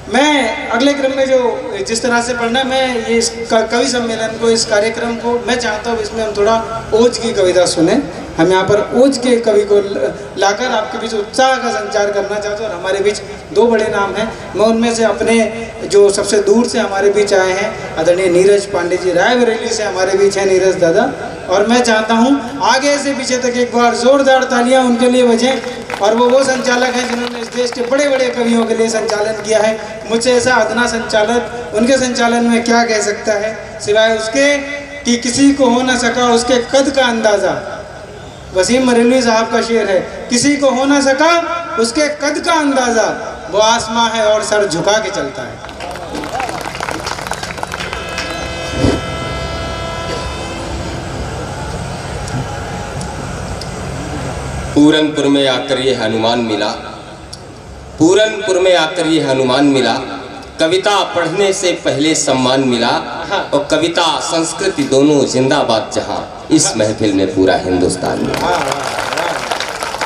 मैं अगले क्रम में जो जिस तरह से पढ़ना है, मैं ये इस कवि सम्मेलन को, इस कार्यक्रम को मैं चाहता हूँ इसमें हम थोड़ा ओज की कविता सुने। हम यहाँ पर ओज के कवि को लाकर आपके बीच उत्साह का संचार करना चाहते हैं। और हमारे बीच दो बड़े नाम हैं, मैं उनमें से अपने जो सबसे दूर से हमारे बीच आए हैं आदरणीय नीरज पांडे जी, रायबरेली से हमारे बीच हैं नीरज दादा। और मैं चाहता हूँ आगे से पीछे तक एक बार जोरदार तालियां उनके लिए बजें। और वो संचालक हैं जिन्होंने इस देश के बड़े बड़े कवियों के लिए संचालन किया है। मुझसे ऐसा अदना संचालक उनके संचालन में क्या कह सकता है सिवाय उसके कि किसी को हो ना सका उसके कद का अंदाज़ा। वसीम बरेलवी साहब का शेर है, किसी को हो ना सका उसके कद का अंदाज़ा, वो आसमां है और सर झुका के चलता है। पूरनपुर में आकर ये हनुमान मिला, पूरनपुर में आकर ये हनुमान मिला, कविता पढ़ने से पहले सम्मान मिला, और कविता संस्कृति दोनों जिंदाबाद जहां इस महफिल में पूरा हिंदुस्तान मिला।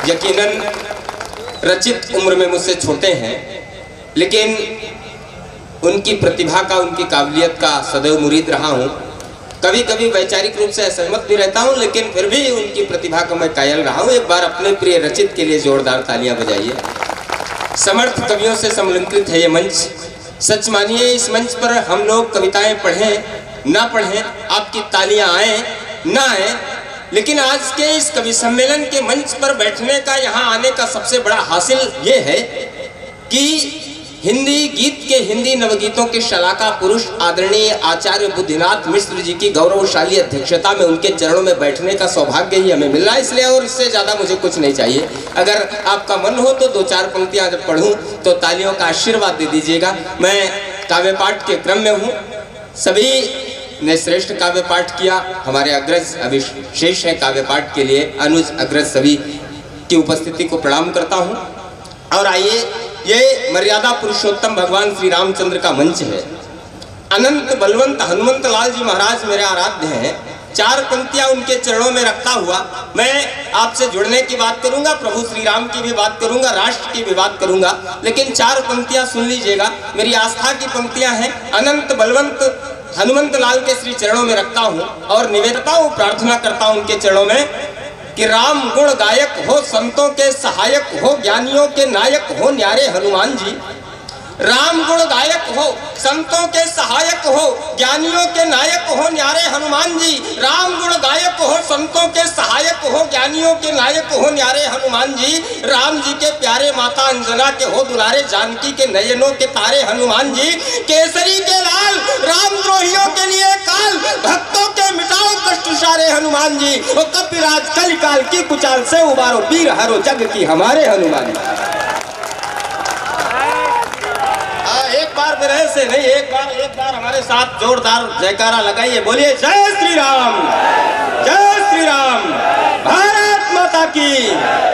यकीनन रचित उम्र में मुझसे छोटे हैं, लेकिन उनकी प्रतिभा का, उनकी काबिलियत का सदैव मुरीद रहा हूं। कभी कभी वैचारिक रूप से असहमत भी रहता हूं, लेकिन फिर भी उनकी प्रतिभा का मैं कायल रहा हूं। एक बार अपने प्रिय रचित के लिए जोरदार तालियां बजाइए। समर्थ कवियों से समलंकृत है ये मंच। सच मानिए, इस मंच पर हम लोग कविताएं पढ़ें ना पढ़ें, आपकी तालियां आए ना आए, लेकिन आज के इस कवि सम्मेलन के मंच पर बैठने का, यहाँ आने का सबसे बड़ा हासिल ये है कि हिंदी गीत के, हिंदी नवगीतों के शलाका पुरुष आदरणीय आचार्य बुद्धिनाथ मिश्र जी की गौरवशाली अध्यक्षता में उनके चरणों में बैठने का सौभाग्य ही हमें मिल रहा है। इसलिए और इससे ज़्यादा मुझे कुछ नहीं चाहिए। अगर आपका मन हो तो दो चार पंक्तियां जब पढ़ूं तो तालियों का आशीर्वाद दे दीजिएगा। मैं काव्य पाठ के क्रम में हूँ, सभी ने श्रेष्ठ काव्य पाठ किया। हमारे अग्रज अभी शेष है काव्य पाठ के लिए, अनुज अग्रज सभी की उपस्थिति को प्रणाम करता हूँ। और आइए, ये मर्यादा पुरुषोत्तम भगवान श्री रामचंद्र का मंच है। अनंत बलवंत हनुमंत लाल जी महाराज मेरे आराध्य हैं। चार पंक्तियां उनके चरणों में रखता हुआ मैं आपसे जुड़ने की बात करूंगा, प्रभु श्री राम की भी बात करूंगा, राष्ट्र की भी बात करूंगा, लेकिन चार पंक्तियां सुन लीजिएगा। मेरी आस्था की पंक्तियां हैं। अनंत बलवंत हनुमंत लाल के श्री चरणों में रखता हूं और निवेदता हूं, प्रार्थना करता हूं उनके चरणों में कि राम गुण गायक हो, संतों के सहायक हो, ज्ञानियों के नायक हो न्यारे हनुमान जी। राम गुण गायक हो, संतों के सहायक हो, ज्ञानियों के नायक हो न्यारे हनुमान जी। राम गुण गायक हो, संतों के सहायक हो, ज्ञानियों के नायक हो न्यारे हनुमान जी। राम जी के प्यारे माता अंजना के हो दुलारे, जानकी के नयनों के तारे हनुमान जी। केसरी के लाल, राम द्रोहियों के लिए काल, भक्तों के मिटाओ कष्ट सारे हनुमान जी। और कपिराज कलिकाल की कुचाल से उबारो, वीर हरो जग की हमारे हनुमान जी। बार विरह से नहीं, एक बार हमारे साथ जोरदार जयकारा लगाइए। बोलिए जय श्री राम, जय श्री राम, भारत माता की,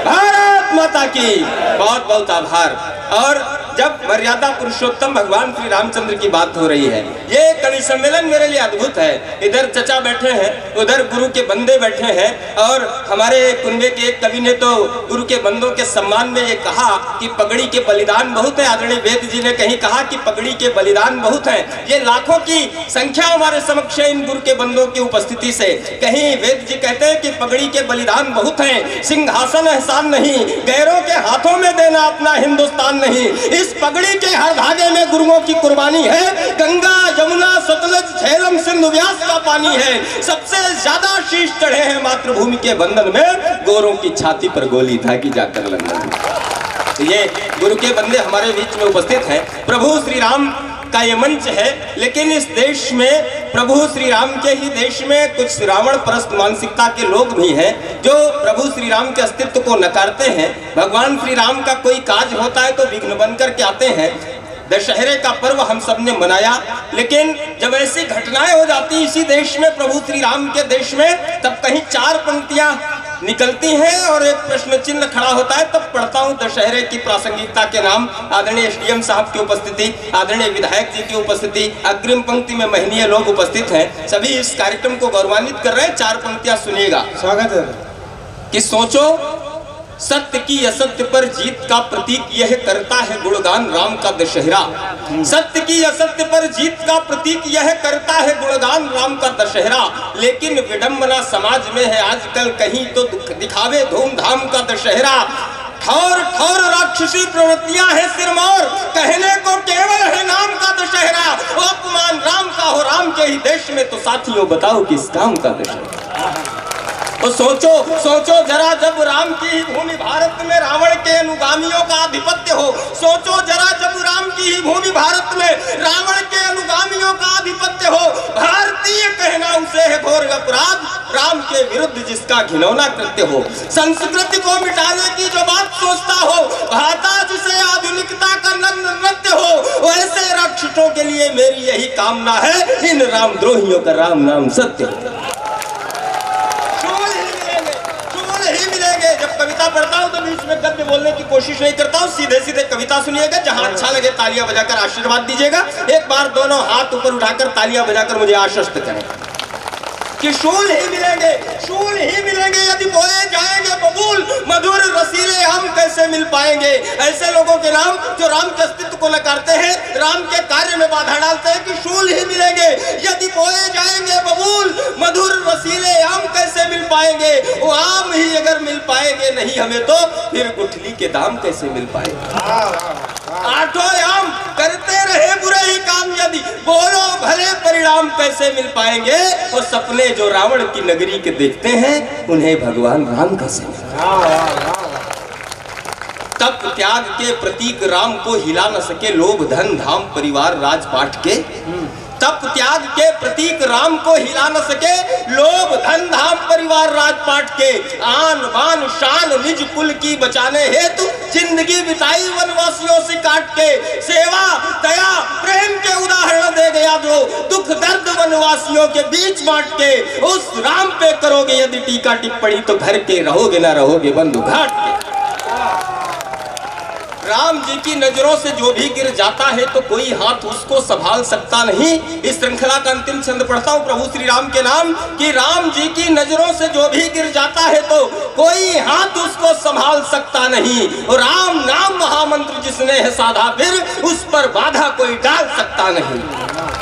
भारत माता की। बहुत बहुत आभार। और जब मर्यादा पुरुषोत्तम भगवान श्री रामचंद्र की बात हो रही है, ये कवि सम्मेलन मेरे लिए अद्भुत है। इधर चचा बैठे हैं, उधर गुरु के बंदे बैठे हैं। और हमारे कुनबे के एक कवि ने तो गुरु के बंदों के सम्मान में ये कहा कि पगड़ी के बलिदान बहुत है। आदरणीय वेद जी ने कहीं कहा कि पगड़ी के बलिदान बहुत है। ये लाखों की संख्या हमारे समक्ष है इन गुरु के बंदों की उपस्थिति से। कहीं वेद जी कहते हैं कि पगड़ी के बलिदान बहुत हैं, सिंहासन एहसान नहीं, गैरों के हाथों में देना अपना हिंदुस्तान नहीं। इस पगड़ी के हर धागे में गुरुओं की कुर्बानी है। गंगा यमुना सतलज झेलम सिंधु व्यास का पानी है। सबसे ज्यादा शीश चढ़े हैं मातृभूमि के बंधन में, गोरों की छाती पर गोली धागी जाकर लंदन। ये गुरु के बंदे हमारे बीच में उपस्थित हैं। प्रभु श्री राम का ये मंच है, लेकिन इस देश में, प्रभु श्री राम के ही देश में कुछ रावण परस्त मानसिकता के लोग भी हैं जो प्रभु श्री राम के अस्तित्व को नकारते हैं। भगवान श्री राम का कोई काज होता है तो विघ्न बनकर के आते हैं। दशहरे का पर्व हम सब ने मनाया, लेकिन जब ऐसी घटनाएं हो जाती इसी देश में, प्रभु श्री राम के देश में, तब कहीं चार पंक्तियां निकलती हैं और एक प्रश्न चिन्ह खड़ा होता है। तब पढ़ता हूं दशहरे की प्रासंगिकता के नाम, आदरणीय एसडीएम साहब की उपस्थिति, आदरणीय विधायक जी की उपस्थिति, अग्रिम पंक्ति में महनीय लोग उपस्थित हैं। सभी इस कार्यक्रम को गौरवान्वित कर रहे हैं। चार पंक्तियां सुनिएगा। स्वागत है। कि सोचो सत्य की असत्य पर जीत का प्रतीक यह करता है गुणगान राम का दशहरा। सत्य की असत्य पर जीत का प्रतीक यह करता है गुणगान राम का दशहरा। लेकिन विडंबना समाज में है आजकल, कहीं तो दिखावे धूमधाम का दशहरा। ठौर ठौर राक्षसी प्रवृत्तियां हैं सिरमौर, कहने को केवल है नाम का दशहरा। अपमान राम का हो राम के ही देश में, तो साथियों बताओ किस काम का दशहरा। तो सोचो सोचो जरा, जब राम की ही भूमि भारत में रावण के अनुगामियों का आधिपत्य हो। सोचो जरा, जब राम की ही भूमि भारत में रावण के अनुगामियों का आधिपत्य हो। भारतीय कहना उसे है घोर अपराध, राम के विरुद्ध जिसका घिनौना कृत्य हो। संस्कृति को मिटाने की जो बात सोचता हो, भाता जिसे आधुनिकता का नग्न नृत्य हो। वैसे राक्षसों के लिए मेरी यही कामना है, इन रामद्रोहियों का राम नाम सत्य हो। ही मिलेंगे। जब कविता पढ़ता हूँ तो बीच में गद्य बोलने की कोशिश नहीं करता हूँ, सीधे सीधे कविता सुनिएगा। जहां अच्छा लगे तालियां बजाकर आशीर्वाद दीजिएगा। एक बार दोनों हाथ ऊपर उठाकर तालियां बजाकर मुझे आश्वस्त करें कि शूल ही मिलेंगे, शूल ही मिलेंगे यदि बोए जाएंगे बबूल। मधुर रसीले आम कैसे मिल पाएंगे। ऐसे लोगों के नाम जो राम के अस्तित्व को नकारते हैं, राम के कार्य में बाधा डालते हैं, कि शूल ही मिलेंगे यदि बोए जाएंगे बबूल। मधुर रसीले आम कैसे मिल पाएंगे। वो आम ही अगर मिल पाएंगे नहीं हमें, तो फिर गुठली के दाम कैसे मिल पाएंगे। आठों आम करते रहे बुरे ही काम, यदि बोलो भले परिणाम कैसे मिल पाएंगे। और सपने जो रावण की नगरी के देखते हैं, उन्हें भगवान राम कैसे तप त्याग के प्रतीक राम को हिला न सके लोभ धन धाम परिवार राजपाट के। तप त्याग के प्रतीक राम को हिला न सके लोभ धन धाम परिवार राजपाट के। आन बान शान निज कुल की बचाने हेतु जिंदगी बिताई वनवासियों से काट के। सेवा दया प्रेम के उदाहरण दे गया जो, दुख दर्द वनवासियों के बीच बांट के। उस राम पे करोगे यदि टीका टिप्पणी, तो घर के रहोगे ना रहोगे बंधु घाट के। राम जी की नजरों से जो भी गिर जाता है, तो कोई हाथ उसको संभाल सकता नहीं। इस श्रृंखला का अंतिम छंद पढ़ता हूं प्रभु श्री राम के नाम, कि राम जी की नजरों से जो भी गिर जाता है, तो कोई हाथ उसको संभाल सकता नहीं। और राम नाम महामंत्र जिसने है साधा, फिर उस पर बाधा कोई डाल सकता नहीं।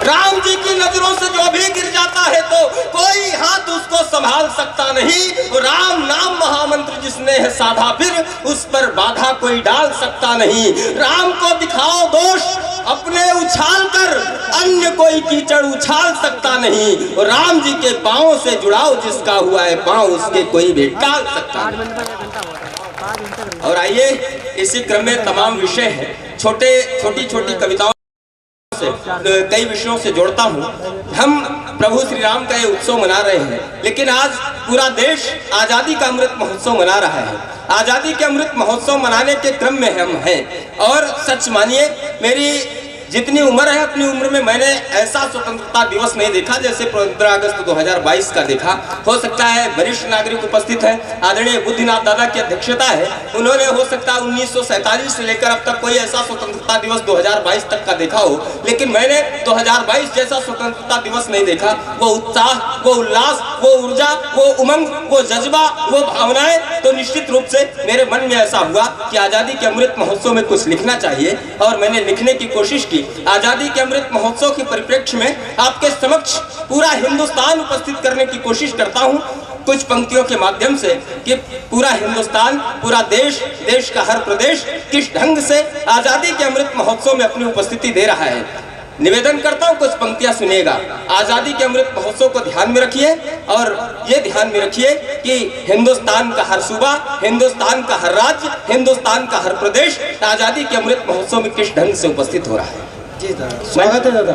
राम जी की नजरों से जो भी गिर जाता है, तो कोई हाथ उसको संभाल सकता नहीं। और राम नाम महामंत्र जिसने है साधा, फिर उस पर बाधा कोई डाल सकता नहीं। राम को दिखाओ दोष अपने उछाल कर, अन्य कोई कीचड़ उछाल सकता नहीं। और राम जी के पांव से जुड़ाओ, जिसका हुआ है पांव उसके कोई भी टाल सकता नहीं। और आइए इसी क्रम में तमाम विषय हैं, छोटी छोटी कविताओं से कई विषयों से जोड़ता हूँ। हम प्रभु श्री राम का ये उत्सव मना रहे हैं, लेकिन आज पूरा देश आजादी का अमृत महोत्सव मना रहा है। आजादी के अमृत महोत्सव मनाने के क्रम में हम हैं। और सच मानिए, मेरी जितनी उम्र है, अपनी उम्र में मैंने ऐसा स्वतंत्रता दिवस नहीं देखा जैसे 15 अगस्त 2022 का देखा। हो सकता है वरिष्ठ नागरिक उपस्थित है, आदरणीय बुद्धिनाथ दादा की अध्यक्षता है, उन्होंने हो सकता है 1947 से लेकर अब तक कोई ऐसा स्वतंत्रता दिवस 2022 तक का देखा हो, लेकिन मैंने 2022 जैसा स्वतंत्रता दिवस नहीं देखा। वो उत्साह, वो उल्लास, वो ऊर्जा, वो उमंग, वो जज्बा, वो भावनाएं, तो निश्चित रूप से मेरे मन में ऐसा हुआ कि आजादी के अमृत महोत्सव में कुछ लिखना चाहिए। और मैंने लिखने की कोशिश की। आजादी के अमृत महोत्सव के परिप्रेक्ष्य में आपके समक्ष पूरा हिंदुस्तान उपस्थित करने की कोशिश करता हूं, कुछ पंक्तियों के माध्यम से, कि पूरा हिंदुस्तान, पूरा देश, देश का हर प्रदेश किस ढंग से आजादी के अमृत महोत्सव में अपनी उपस्थिति दे रहा है। निवेदन करता हूं, कुछ पंक्तियां सुनिएगा। आजादी के अमृत महोत्सव को ध्यान में रखिए, और ये ध्यान में रखिए कि हिंदुस्तान का हर सूबा, हिंदुस्तान का हर राज्य, हिंदुस्तान का हर प्रदेश आजादी के अमृत महोत्सव में किस ढंग से उपस्थित हो रहा है। जी दादा, स्वागत है दादा।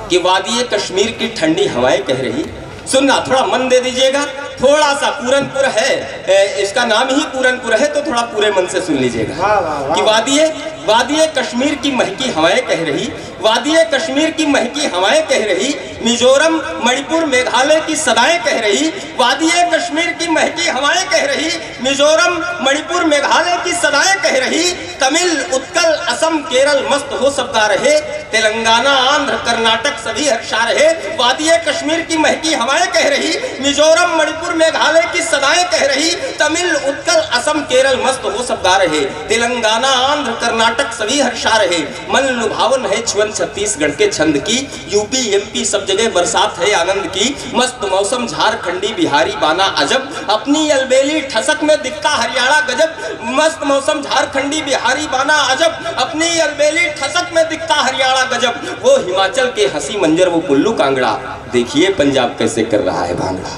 कि वादिये कश्मीर की ठंडी हवाएं कह रही, सुनना, थोड़ा मन दे दीजिएगा। थोड़ा सा पूरनपुर है, इसका नाम ही पूरनपुर है, तो थोड़ा पूरे मन से सुन लीजिएगा। कि वादिये वादिये कश्मीर की महकी हवाएं कह रही, वादिये कश्मीर की महकी हवाएं कह रही, मिजोरम मणिपुर मेघालय की सदाएं कह रही, वादिये कश्मीर की महकी हवाएं कह रही, मिजोरम मणिपुर मेघालय की सदाएं कह रही, तमिल उत्कल असम केरल मस्त हो सब गा रहे, तेलंगाना आंध्र कर्नाटक सभी हर्षा रहे, वादिये कश्मीर की महकी हवाएं कह रही, मिजोरम मणिपुर मेघालय की सदाएं कह रही, तमिल उत्कल असम केरल मस्त हो सब गा रहे, तेलंगाना आंध्र कर्नाटक सभी हर्षा रहे, मन लुभावन है छुअन छत्तीसगढ़ के छंद की, यूपी एमपी सब जगह बरसात है आनंद की, मस्त मौसम झारखंडी बिहारी बाना अजब, अपनी अलबेली ठसक में दिखता हरियाणा गजब, मस्त मौसम झारखंडी बिहारी बाना अजब, अपनी अलबेली ठसक में दिखता हरियाणा गजब, वो हिमाचल के हंसी मंजर वो कुल्लू कांगड़ा, देखिए पंजाब कैसे कर रहा है भांगड़ा।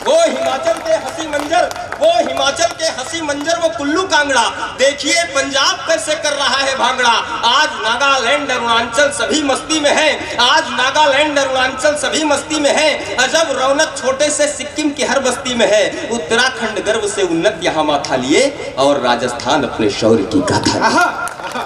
वो हिमाचल के हंसी मंजर, वो हिमाचल के हंसी मंजर वो कुल्लू कांगड़ा, देखिए पंजाब कैसे कर रहा है भांगड़ा। आज नागालैंड अरुणाचल सभी मस्ती में है, आज नागालैंड अरुणाचल सभी मस्ती में है, अजब रौनक छोटे से सिक्किम की हर बस्ती में है, उत्तराखंड गर्व से उन्नत यहाँ माथा लिए और राजस्थान अपने शौर्य की गाथा,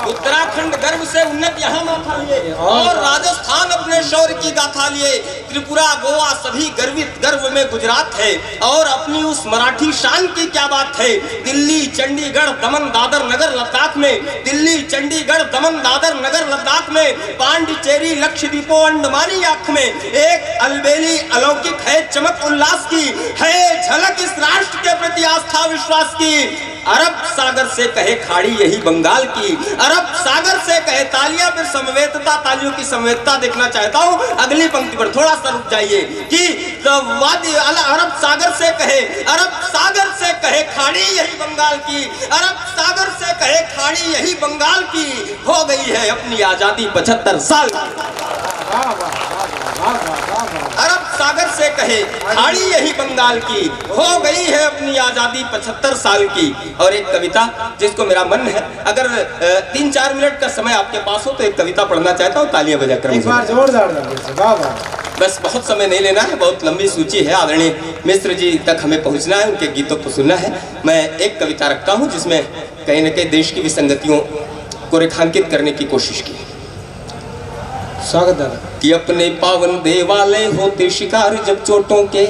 उत्तराखंड गर्व से उन्नत यहाँ माथा लिए और राजस्थान अपने शौर्य की गाथा लिए, त्रिपुरा गोवा सभी गर्वित गर्व में गुजरात है और अपनी उस मराठी शान की क्या बात है। दिल्ली चंडीगढ़ दमन दादर नगर लद्दाख में, दिल्ली चंडीगढ़ दमन दादर नगर लद्दाख में, पांडिचेरी लक्षद्वीपों अंडमानी आंख में एक अलबेली अलौकिक है चमक उल्लास की, है झलक इस राष्ट्र के प्रति आस्था विश्वास की। अरब सागर से कहे खाड़ी यही बंगाल की, अरब सागर से कहे तालियां, फिर समवेतता, तालियों की समवेतता देखना चाहता हूं। अगली पंक्ति पर थोड़ा सा रुक जाइए कि वादी अरब सागर से कहे, अरब सागर से कहे खाड़ी यही बंगाल की, अरब सागर से कहे खाड़ी यही बंगाल की, हो गई है अपनी आजादी 75 साल की। अरब सागर से कहे खाड़ी यही बंगाल की, हो गई है अपनी आजादी 75 साल की। और एक कविता जिसको मेरा मन है, अगर 3-4 मिनट का समय आपके पास हो तो एक कविता पढ़ना चाहता हूँ, तालियां बजाकर एक बार जोरदार बस बहुत समय नहीं लेना है, बहुत लंबी सूची है, आदरणीय मिश्र जी तक हमें पहुंचना है, उनके गीतों को सुनना है। मैं एक कविता रखता हूं जिसमें कहीं न कहीं देश की विसंगतियों को रेखांकित करने की कोशिश की। स्वागत है कि अपने पावन देवालय होते शिकार जब चोटों के,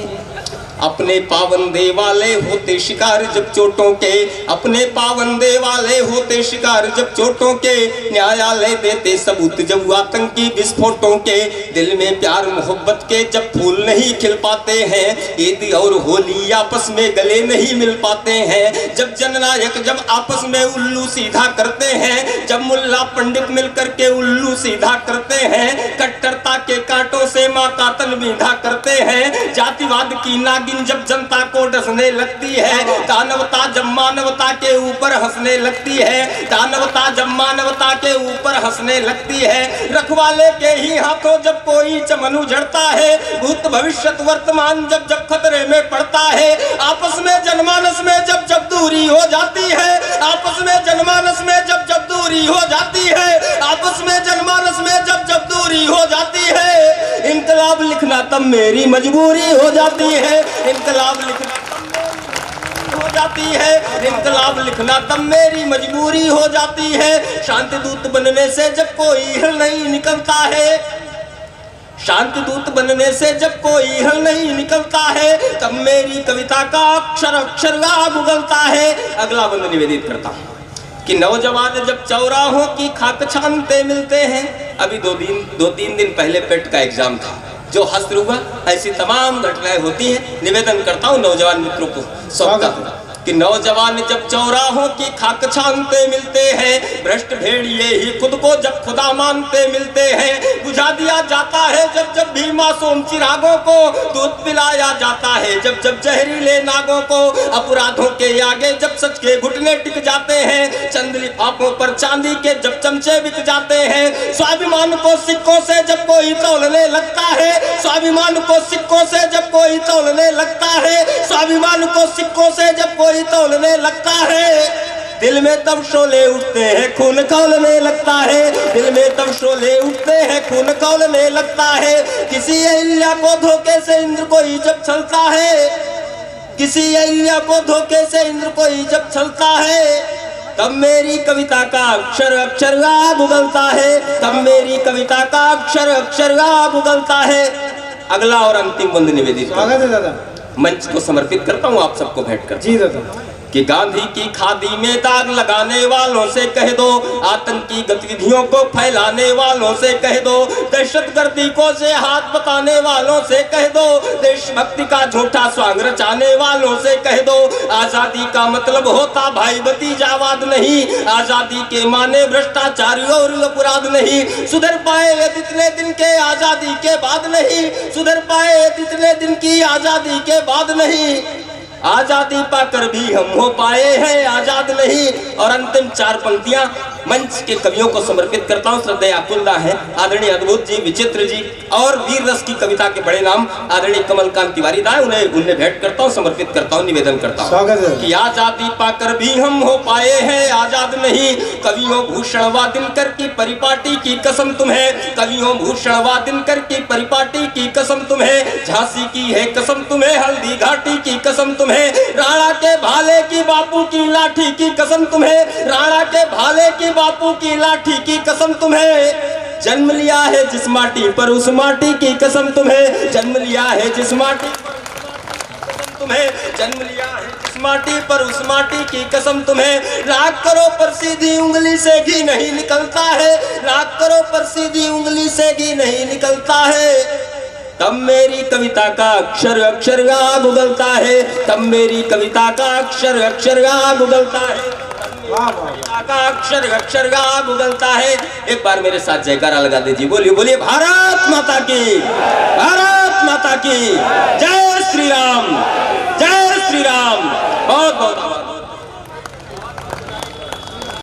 अपने पावन देवालय होते शिकार जब चोटों के, अपने पावन देवालय होते शिकार जब चोटों के, न्यायालय देते सबूत जब आतंकी विस्फोटों के, दिल में प्यार मोहब्बत के जब फूल नहीं खिल पाते हैं, ईद और होली आपस में गले नहीं मिल पाते हैं, जब जननायक जब आपस में उल्लू सीधा करते हैं, जब मुल्ला पंडित मिलकर के उल्लू सीधा करते हैं, कट्टरता के कांटों से माँ का तन बीधा करते हैं, जातिवाद की नागिन जब जनता को डसने लगती है, दानवता जब मानवता के ऊपर हंसने लगती है, दानवता जब मानवता के ऊपर हंसने लगती है, रखवाले के ही हाथों जब कोई चमन उजड़ता है, भूत भविष्य वर्तमान जब जब खतरे में पड़ता है, आपस में जनमानस में जब जब दूरी हो जाती है, आपस में जनमानस में जब जब दूरी हो जाती है, आपस में जनमानस में जब जब दूरी हो जाती है, इनकलाब लिखना तब मेरी मजबूरी हो जाती है, इनकलाब लिखना हो जाती है, इनकलाब लिखना तब मेरी मजबूरी हो जाती है, शांति दूत बनने से जब कोई हल नहीं निकलता है, शांति दूत बनने से जब कोई हल नहीं निकलता है, तब मेरी कविता का अक्षर अक्षर आग उगलता है। अगला बंद निवेदित करता हूँ कि नौजवान जब चौराहों की खाक छानते मिलते हैं, अभी 2-3 दिन पहले पेट का एग्जाम था, जो हस्त हुआ, ऐसी तमाम घटनाएं होती हैं। निवेदन करता हूँ नौजवान मित्रों को सौंपता हूँ कि नौजवान जब चौराहों की खाक छानते मिलते हैं, भ्रष्ट भेड़िए ही खुद को जब खुदा मानते मिलते हैं, बुझा दिया जाता है जब जब भी मासूम चिरागों को, दूध पिलाया जाता है जब जब जहरीले नागों को, अपराधों के आगे जब सच के घुटने टिक जाते हैं, चंद लिफाफों पर चांदी के जब चमचे बिक जाते हैं, स्वाभिमान को सिक्कों से जब कोई तौलने लगता है, स्वाभिमान को सिक्कों से जब कोई तौलने लगता है, स्वाभिमान को सिक्कों से जब कोई तौलने लगता है, दिल में तब शोले उठते हैं खून खौलने लगता है, दिल में तब शोले उठते हैं खून खौलने लगता है, किसी अहिल्या को धोखे से इंद्र कोई जब छलता है, किसी अहिल्या को धोखे से इंद्र कोई जब छलता है, तब मेरी कविता का अक्षर अक्षर आग उगलता है, तब मेरी कविता का अक्षर अक्षर आग उगलता है। अगला और अंतिम बंद निवेदित स्वागत है दादा। मंच को समर्पित करता हूँ आप सबको बैठकर। जी दादा। कि गांधी की खादी में दाग लगाने वालों से कह दो, आतंकी गतिविधियों को फैलाने वालों से कह दो, दहशतगर्दी को से हाथ बताने वालों से कह दो, देशभक्ति का झूठा स्वांग रचाने वालों से कह दो, आजादी का मतलब होता भाई भतीजावाद नहीं, आजादी के माने भ्रष्टाचारी और अपराध नहीं, सुधर पाए इतने दिन के आजादी के बाद नहीं, सुधर पाए इतने दिन की आजादी के बाद नहीं, आजादी पाकर भी हम हो पाए हैं आजाद नहीं। और अंतिम 4 पंक्तियां मंच के कवियों को समर्पित करता हूं। श्रद्धेय अकुल्ला है आदरणीय अद्भुत जी, विचित्र जी और वीर रस की कविता के बड़े नाम आदरणीय कमलकांत तिवारी दा, उन्हें भेंट करता हूं, समर्पित करता हूं, निवेदन करता हूं। स्वागत है। कि आजादी पाकर भी हम हो पाए हैं आजाद नहीं, कवियों भूषण व दिनकर की परिपाटी की कसम तुम्हें, कवियों भूषण व दिनकर की परिपाटी की कसम तुम्हें, झांसी की है कसम तुम्हें, हल्दी घाटी की कसम तुम्हें, राणा के भाले की बापू की लाठी की कसम तुम्हें, राणा के भाले की बापू की लाठी की कसम तुम्हें, जन्म लिया है जिस माटी पर उस माटी की कसम तुम्हें, जन्म लिया है जिस माटी तुम्हें, जन्म लिया है जिस माटी पर उस माटी की कसम तुम्हें, राख करो पर सीधी उंगली से घी नहीं निकलता है, राख करो पर सीधी उंगली से घी नहीं निकलता है, तब मेरी कविता का अक्षर अक्षर आग उगलता है, तब मेरी कविता का अक्षर अक्षर आग उगलता है, कविता का अक्षर अक्षर आग उगलता है। एक बार मेरे साथ जयकारा लगा दीजिए, बोलिए बोलिए भारत माता की, भारत माता की।